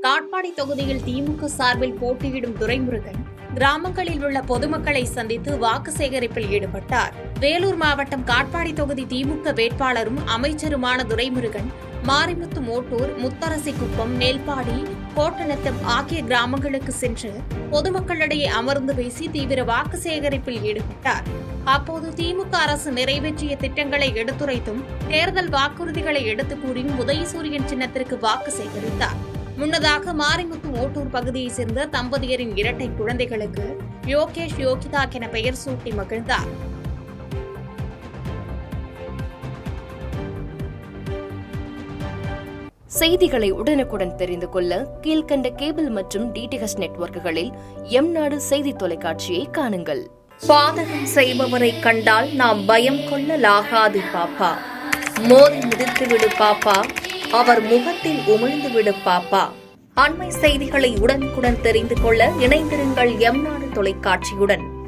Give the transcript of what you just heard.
காட்பாடி தொகுதியில் திமுக சார்பில் போட்டியிடும் துரைமுருகன் கிராமங்களில் உள்ள பொதுமக்களை சந்தித்து வாக்கு சேகரிப்பில் ஈடுபட்டார். வேலூர் மாவட்டம் காட்பாடி தொகுதி திமுக வேட்பாளரும் அமைச்சருமான துரைமுருகன் மாரிமுத்து மோட்டூர், முத்தரசிக்குப்பம், மேல்பாடி, கோட்டநத்தம் ஆகிய கிராமங்களுக்கு சென்று பொதுமக்களிடையே அமர்ந்து பேசி தீவிர வாக்கு சேகரிப்பில் ஈடுபட்டார். அப்போது திமுக அரசு நிறைவேற்றிய திட்டங்களை எடுத்துரைத்தும் தேர்தல் வாக்குறுதிகளை எடுத்துக் கூறியும் உதயசூரியன் சின்னத்திற்கு வாக்கு சேகரித்தார். முன்னதாக மாரிமுத்து ஓட்டூர் பகுதியைச் சேர்ந்த தம்பதியரின் இரட்டை குழந்தைகளுக்கு யோகேஷ், யோகிதா என பெயர் சூட்டி மகிழ்ந்தார். செய்திகளை உடனுக்குடன் தெரிந்து கொள்ள கீழ்கண்ட கேபிள் மற்றும் டிடிஎச் நெட்வொர்க்குகளில் எம்நாடு செய்தி தொலைக்காட்சியை காணுங்கள். பாதகம் செய்பவரை கண்டால் நாம் பயம் கொள்ளலாகாது பாப்பா. மோதி மிதித்துவிடு பாப்பா, அவர் முகத்தில் உமிழ்ந்துவிடு பாப்பா. அண்மை செய்திகளை உடனுக்குடன் தெரிந்து கொள்ள இணைந்திருங்கள் எம்நாடு தொலைக்காட்சியுடன்.